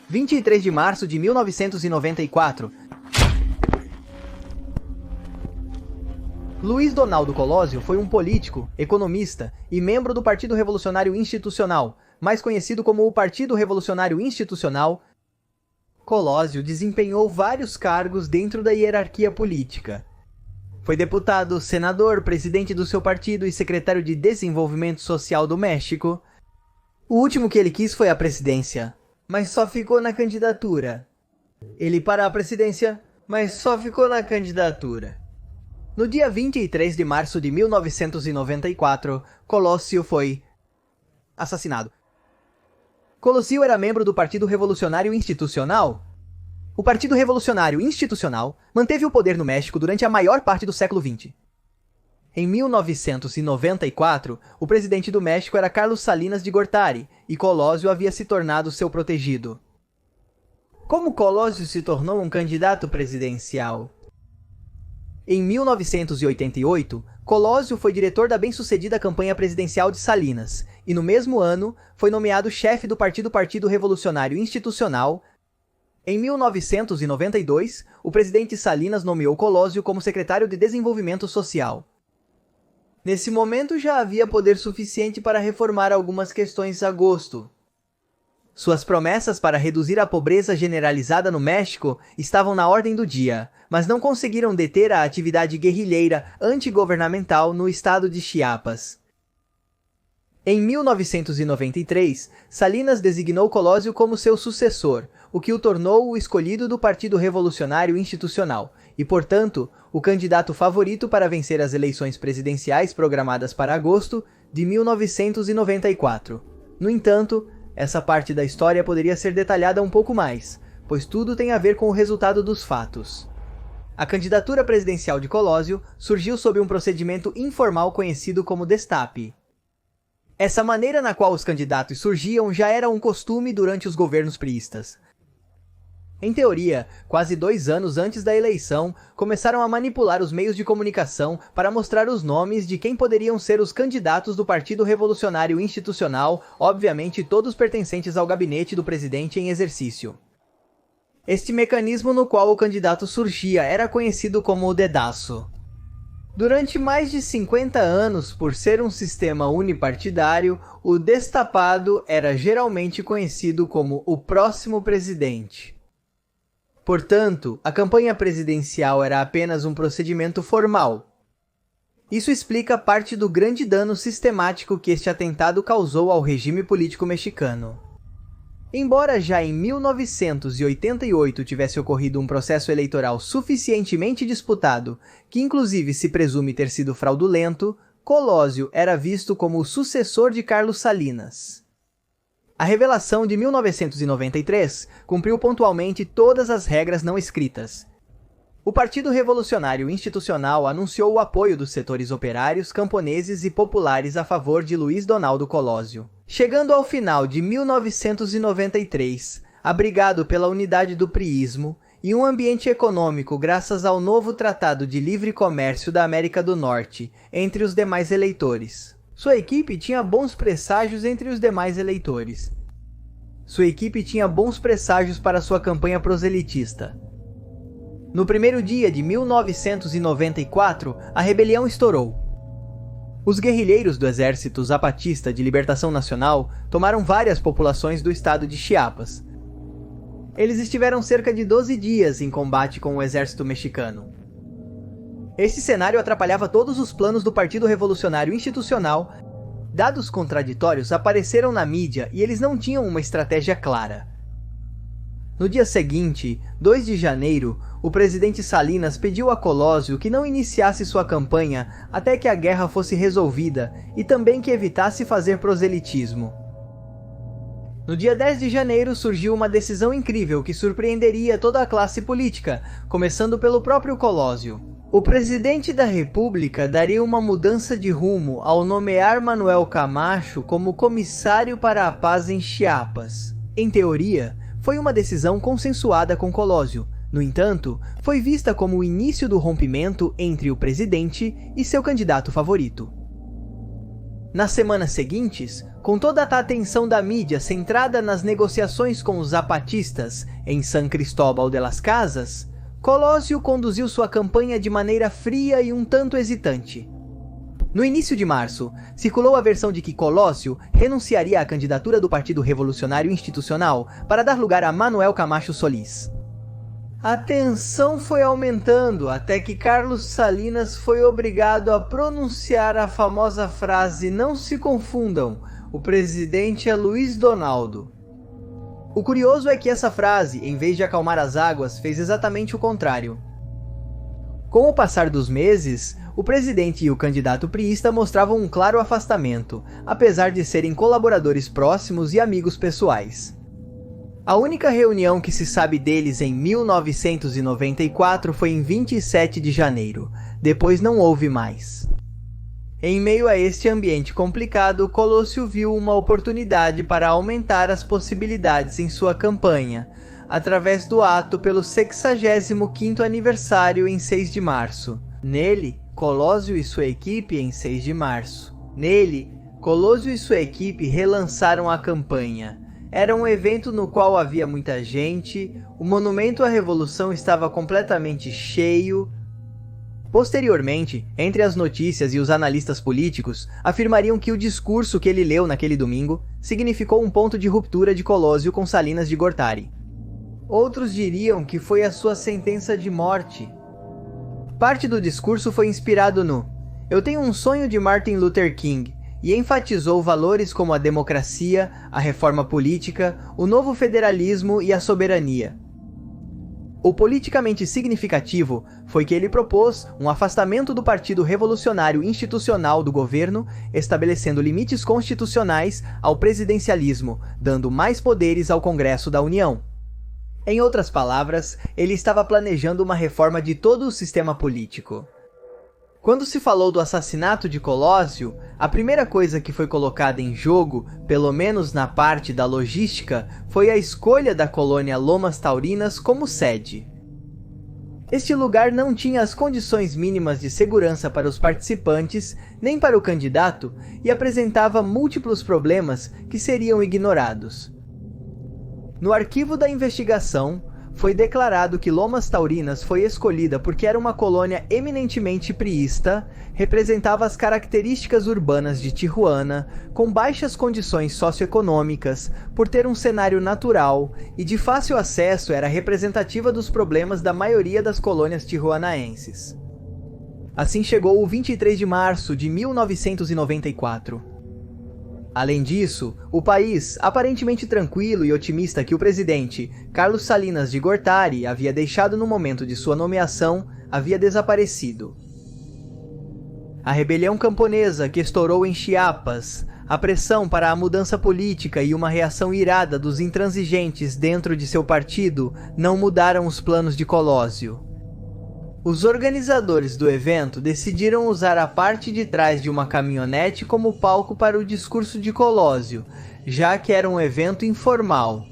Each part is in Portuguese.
23 de março de 1994. Luiz Donaldo Colosio foi um político, economista e membro do Partido Revolucionário Institucional, mais conhecido como o Partido Revolucionário Institucional. Colosio desempenhou vários cargos dentro da hierarquia política. Foi deputado, senador, presidente do seu partido e secretário de Desenvolvimento Social do México. O último que ele quis foi a presidência, mas só ficou na candidatura. Ele para a presidência, mas só ficou na candidatura. No dia 23 de março de 1994, Colosio foi assassinado. Colosio era membro do Partido Revolucionário Institucional. O Partido Revolucionário Institucional manteve o poder no México durante a maior parte do século XX. Em 1994, o presidente do México era Carlos Salinas de Gortari, e Colosio havia se tornado seu protegido. Como Colosio se tornou um candidato presidencial? Em 1988, Colosio foi diretor da bem-sucedida campanha presidencial de Salinas, e no mesmo ano foi nomeado chefe do Partido Revolucionário Institucional. Em 1992, o presidente Salinas nomeou Colosio como secretário de Desenvolvimento Social. Nesse momento já havia poder suficiente para reformar algumas questões a gosto. Suas promessas para reduzir a pobreza generalizada no México estavam na ordem do dia, mas não conseguiram deter a atividade guerrilheira antigovernamental no estado de Chiapas. Em 1993, Salinas designou Colosio como seu sucessor, o que o tornou o escolhido do Partido Revolucionário Institucional e, portanto, o candidato favorito para vencer as eleições presidenciais programadas para agosto de 1994. No entanto, essa parte da história poderia ser detalhada um pouco mais, pois tudo tem a ver com o resultado dos fatos. A candidatura presidencial de Colosio surgiu sob um procedimento informal conhecido como destape. Essa maneira na qual os candidatos surgiam já era um costume durante os governos priistas. Em teoria, quase 2 anos antes da eleição, começaram a manipular os meios de comunicação para mostrar os nomes de quem poderiam ser os candidatos do Partido Revolucionário Institucional, obviamente todos pertencentes ao gabinete do presidente em exercício. Este mecanismo no qual o candidato surgia era conhecido como o dedaço. Durante mais de 50 anos, por ser um sistema unipartidário, o destapado era geralmente conhecido como o próximo presidente. Portanto, a campanha presidencial era apenas um procedimento formal. Isso explica parte do grande dano sistemático que este atentado causou ao regime político mexicano. Embora já em 1988 tivesse ocorrido um processo eleitoral suficientemente disputado, que inclusive se presume ter sido fraudulento, Colosio era visto como o sucessor de Carlos Salinas. A revelação de 1993 cumpriu pontualmente todas as regras não escritas. O Partido Revolucionário Institucional anunciou o apoio dos setores operários, camponeses e populares a favor de Luiz Donaldo Colosio. Chegando ao final de 1993, abrigado pela unidade do priismo e um ambiente econômico graças ao novo Tratado de Livre Comércio da América do Norte entre os demais eleitores. Sua equipe tinha bons presságios entre os demais eleitores. Sua equipe tinha bons presságios para sua campanha proselitista. No primeiro dia de 1994, a rebelião estourou. Os guerrilheiros do Exército Zapatista de Libertação Nacional tomaram várias populações do estado de Chiapas. Eles estiveram cerca de 12 dias em combate com o exército mexicano. Esse cenário atrapalhava todos os planos do Partido Revolucionário Institucional. Dados contraditórios apareceram na mídia e eles não tinham uma estratégia clara. No dia seguinte, 2 de janeiro, o presidente Salinas pediu a Colosio que não iniciasse sua campanha até que a guerra fosse resolvida e também que evitasse fazer proselitismo. No dia 10 de janeiro surgiu uma decisão incrível que surpreenderia toda a classe política, começando pelo próprio Colosio. O presidente da República daria uma mudança de rumo ao nomear Manuel Camacho como comissário para a paz em Chiapas. Em teoria, foi uma decisão consensuada com Colosio. No entanto, foi vista como o início do rompimento entre o presidente e seu candidato favorito. Nas semanas seguintes, Com toda a atenção da mídia centrada nas negociações com os zapatistas em San Cristóbal de las Casas, Colosio conduziu sua campanha de maneira fria e um tanto hesitante. No início de março, circulou a versão de que Colosio renunciaria à candidatura do Partido Revolucionário Institucional para dar lugar a Manuel Camacho Solís. A tensão foi aumentando até que Carlos Salinas foi obrigado a pronunciar a famosa frase "Não se confundam, o presidente é Luiz Donaldo". O curioso é que essa frase, em vez de acalmar as águas, fez exatamente o contrário. Com o passar dos meses, o presidente e o candidato priista mostravam um claro afastamento, apesar de serem colaboradores próximos e amigos pessoais. A única reunião que se sabe deles em 1994 foi em 27 de janeiro, depois não houve mais. Em meio a este ambiente complicado, Colosio viu uma oportunidade para aumentar as possibilidades em sua campanha, através do ato pelo 65º aniversário em 6 de março. Nele, Colosio e sua equipe relançaram a campanha. Era um evento no qual havia muita gente, o monumento à Revolução estava completamente cheio. Posteriormente, entre as notícias e os analistas políticos, afirmariam que o discurso que ele leu naquele domingo significou um ponto de ruptura de Colosio com Salinas de Gortari. Outros diriam que foi a sua sentença de morte. Parte do discurso foi inspirado no "Eu tenho um sonho" de Martin Luther King, e enfatizou valores como a democracia, a reforma política, o novo federalismo e a soberania. O politicamente significativo foi que ele propôs um afastamento do Partido Revolucionário Institucional do governo, estabelecendo limites constitucionais ao presidencialismo, dando mais poderes ao Congresso da União. Em outras palavras, ele estava planejando uma reforma de todo o sistema político. Quando se falou do assassinato de Colosio, a primeira coisa que foi colocada em jogo, pelo menos na parte da logística, foi a escolha da colônia Lomas Taurinas como sede. Este lugar não tinha as condições mínimas de segurança para os participantes, nem para o candidato, e apresentava múltiplos problemas que seriam ignorados. No arquivo da investigação, foi declarado que Lomas Taurinas foi escolhida porque era uma colônia eminentemente priista, representava as características urbanas de Tijuana, com baixas condições socioeconômicas, por ter um cenário natural e de fácil acesso era representativa dos problemas da maioria das colônias tijuanaenses. Assim chegou o 23 de março de 1994. Além disso, o país, aparentemente tranquilo e otimista que o presidente Carlos Salinas de Gortari havia deixado no momento de sua nomeação, havia desaparecido. A rebelião camponesa que estourou em Chiapas, a pressão para a mudança política e uma reação irada dos intransigentes dentro de seu partido não mudaram os planos de Colosio. Os organizadores do evento decidiram usar a parte de trás de uma caminhonete como palco para o discurso de Colosio, já que era um evento informal.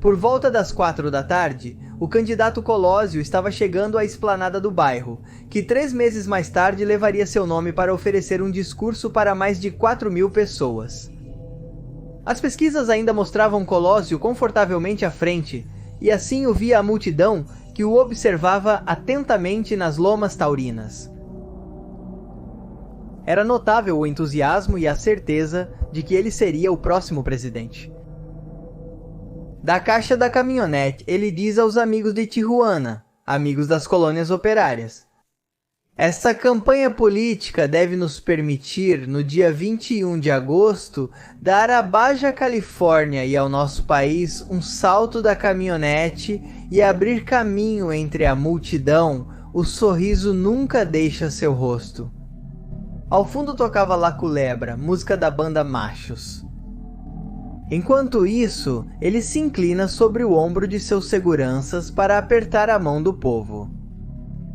Por volta das 4 da tarde, o candidato Colosio estava chegando à esplanada do bairro, que 3 meses mais tarde levaria seu nome para oferecer um discurso para mais de 4.000 pessoas. As pesquisas ainda mostravam Colosio confortavelmente à frente, e assim o via a multidão que o observava atentamente nas Lomas Taurinas. Era notável o entusiasmo e a certeza de que ele seria o próximo presidente. Da caixa da caminhonete, ele diz aos amigos de Tijuana, amigos das colônias operárias: "Esta campanha política deve nos permitir, no dia 21 de agosto, dar à Baja Califórnia e ao nosso país um salto da caminhonete e abrir caminho entre a multidão. O sorriso nunca deixa seu rosto." Ao fundo tocava La Culebra, música da banda Machos. Enquanto isso, ele se inclina sobre o ombro de seus seguranças para apertar a mão do povo.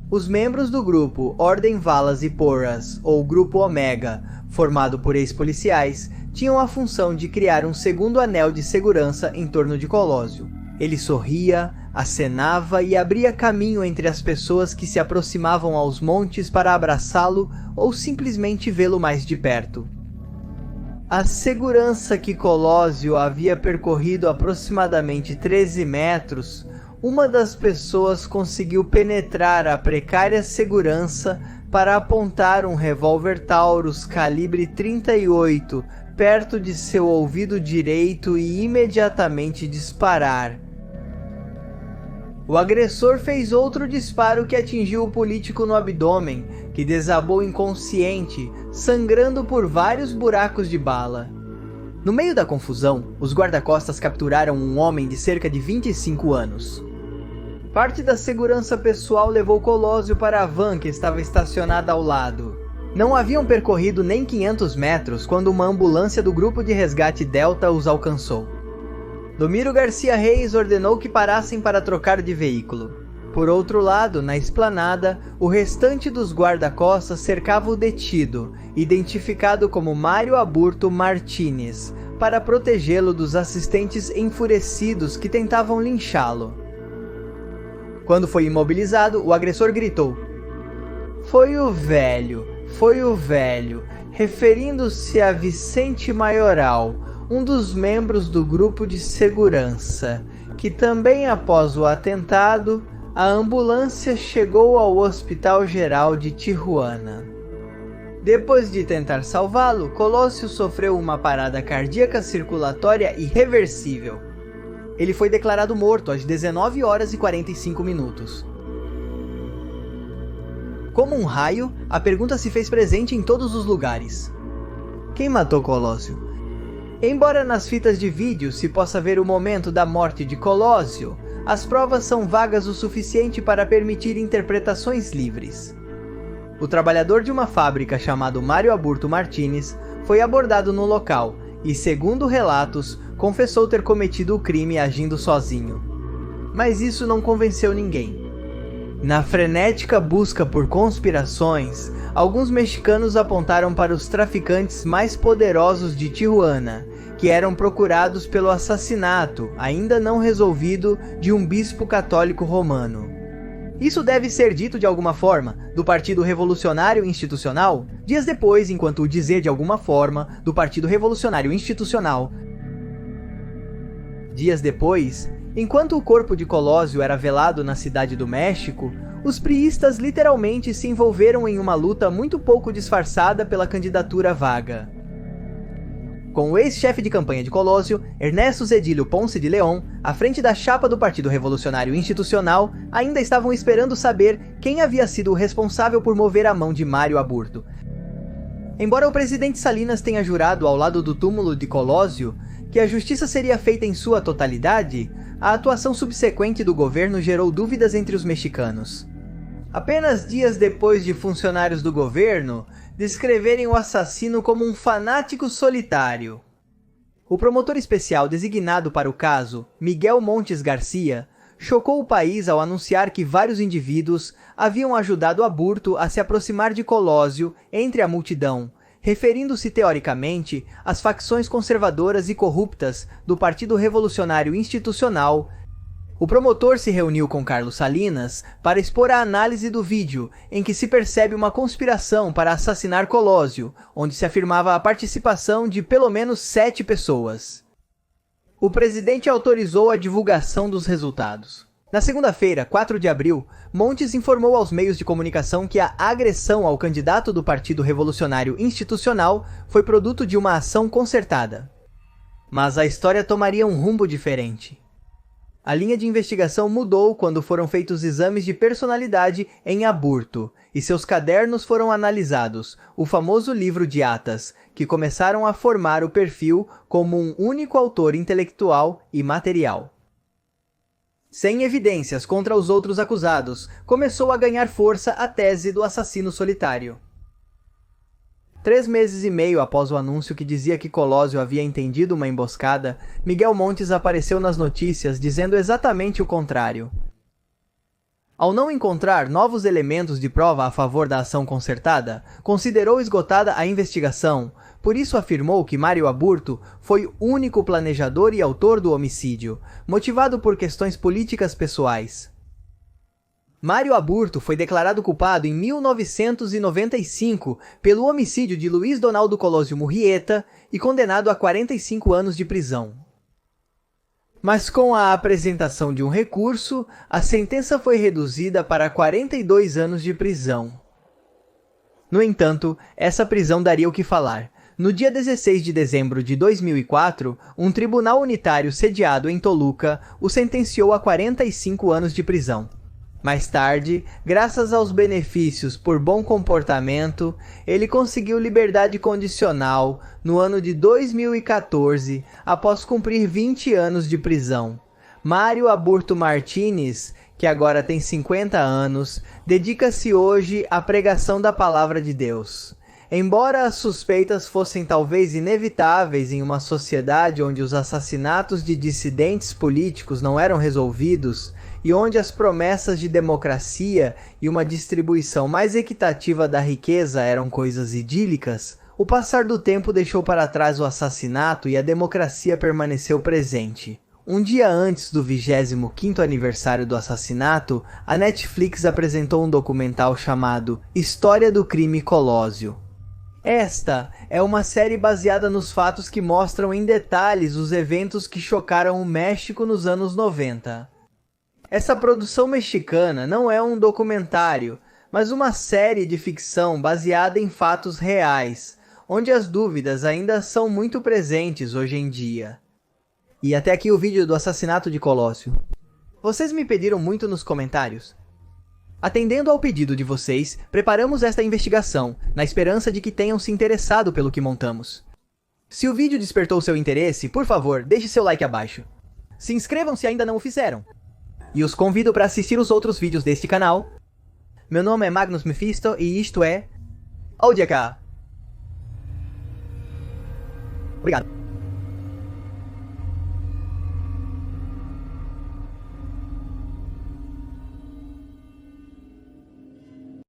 Os membros do grupo Ordem Valas e Porras, ou Grupo Omega, formado por ex-policiais, tinham a função de criar um segundo anel de segurança em torno de Colosio. Ele sorria, acenava e abria caminho entre as pessoas que se aproximavam aos montes para abraçá-lo ou simplesmente vê-lo mais de perto. A segurança que Colosio havia percorrido aproximadamente 13 metros, uma das pessoas conseguiu penetrar a precária segurança para apontar um revólver Taurus calibre 38 perto de seu ouvido direito e imediatamente disparar. O agressor fez outro disparo que atingiu o político no abdômen, que desabou inconsciente, sangrando por vários buracos de bala. No meio da confusão, os guarda-costas capturaram um homem de cerca de 25 anos. Parte da segurança pessoal levou Colosio para a van que estava estacionada ao lado. Não haviam percorrido nem 500 metros quando uma ambulância do grupo de resgate Delta os alcançou. Domiro Garcia Reis ordenou que parassem para trocar de veículo. Por outro lado, na esplanada, o restante dos guarda-costas cercava o detido, identificado como Mário Aburto Martínez, para protegê-lo dos assistentes enfurecidos que tentavam linchá-lo. Quando foi imobilizado, o agressor gritou: foi o velho, referindo-se a Vicente Maioral, um dos membros do grupo de segurança, que também após o atentado, a ambulância chegou ao Hospital Geral de Tijuana. Depois de tentar salvá-lo, Colosio sofreu uma parada cardíaca circulatória irreversível. Ele foi declarado morto às 19 horas e 45 minutos. Como um raio, a pergunta se fez presente em todos os lugares. Quem matou Colosio? Embora nas fitas de vídeo se possa ver o momento da morte de Colosio, as provas são vagas o suficiente para permitir interpretações livres. O trabalhador de uma fábrica chamado Mário Aburto Martínez foi abordado no local e, segundo relatos, confessou ter cometido o crime agindo sozinho. Mas isso não convenceu ninguém. Na frenética busca por conspirações, alguns mexicanos apontaram para os traficantes mais poderosos de Tijuana, que eram procurados pelo assassinato, ainda não resolvido, de um bispo católico romano. Isso deve ser dito de alguma forma do Partido Revolucionário Institucional? Dias depois, enquanto o dizer de alguma forma do Partido Revolucionário Institucional. Dias depois, enquanto o corpo de Colosio era velado na cidade do México, os priistas literalmente se envolveram em uma luta muito pouco disfarçada pela candidatura vaga. Com o ex-chefe de campanha de Colosio, Ernesto Zedilio Ponce de León, à frente da chapa do Partido Revolucionário Institucional, ainda estavam esperando saber quem havia sido o responsável por mover a mão de Mário Aburto. Embora o presidente Salinas tenha jurado ao lado do túmulo de Colosio que a justiça seria feita em sua totalidade, a atuação subsequente do governo gerou dúvidas entre os mexicanos. Apenas dias depois de funcionários do governo descreverem o assassino como um fanático solitário. O promotor especial designado para o caso, Miguel Montes Garcia, chocou o país ao anunciar que vários indivíduos haviam ajudado Aburto a se aproximar de Colosio entre a multidão, referindo-se teoricamente às facções conservadoras e corruptas do Partido Revolucionário Institucional. O promotor se reuniu com Carlos Salinas para expor a análise do vídeo em que se percebe uma conspiração para assassinar Colosio, onde se afirmava a participação de pelo menos 7 pessoas. O presidente autorizou a divulgação dos resultados. Na segunda-feira, 4 de abril, Montes informou aos meios de comunicação que a agressão ao candidato do Partido Revolucionário Institucional foi produto de uma ação concertada. Mas a história tomaria um rumbo diferente. A linha de investigação mudou quando foram feitos exames de personalidade em Aburto, e seus cadernos foram analisados, o famoso livro de atas, que começaram a formar o perfil como um único autor intelectual e material. Sem evidências contra os outros acusados, começou a ganhar força a tese do assassino solitário. 3 meses e meio após o anúncio que dizia que Colosio havia entendido uma emboscada, Miguel Montes apareceu nas notícias dizendo exatamente o contrário. Ao não encontrar novos elementos de prova a favor da ação concertada, considerou esgotada a investigação, por isso afirmou que Mário Aburto foi o único planejador e autor do homicídio, motivado por questões políticas pessoais. Mário Aburto foi declarado culpado em 1995 pelo homicídio de Luiz Donaldo Colosio Murrieta e condenado a 45 anos de prisão. Mas com a apresentação de um recurso, a sentença foi reduzida para 42 anos de prisão. No entanto, essa prisão daria o que falar. No dia 16 de dezembro de 2004, um tribunal unitário sediado em Toluca o sentenciou a 45 anos de prisão. Mais tarde, graças aos benefícios por bom comportamento, ele conseguiu liberdade condicional no ano de 2014, após cumprir 20 anos de prisão. Mário Aburto Martins, que agora tem 50 anos, dedica-se hoje à pregação da Palavra de Deus. Embora as suspeitas fossem talvez inevitáveis em uma sociedade onde os assassinatos de dissidentes políticos não eram resolvidos, e onde as promessas de democracia e uma distribuição mais equitativa da riqueza eram coisas idílicas, o passar do tempo deixou para trás o assassinato e a democracia permaneceu presente. Um dia antes do 25º aniversário do assassinato, a Netflix apresentou um documental chamado História do Crime Colosio. Esta é uma série baseada nos fatos que mostram em detalhes os eventos que chocaram o México nos anos 90. Essa produção mexicana não é um documentário, mas uma série de ficção baseada em fatos reais, onde as dúvidas ainda são muito presentes hoje em dia. E até aqui o vídeo do assassinato de Colosio. Vocês me pediram muito nos comentários. Atendendo ao pedido de vocês, preparamos esta investigação, na esperança de que tenham se interessado pelo que montamos. Se o vídeo despertou seu interesse, por favor, deixe seu like abaixo. Se inscrevam se ainda não o fizeram. E os convido para assistir os outros vídeos deste canal. Meu nome é Magnus Mephisto e isto é... OJK. Obrigado.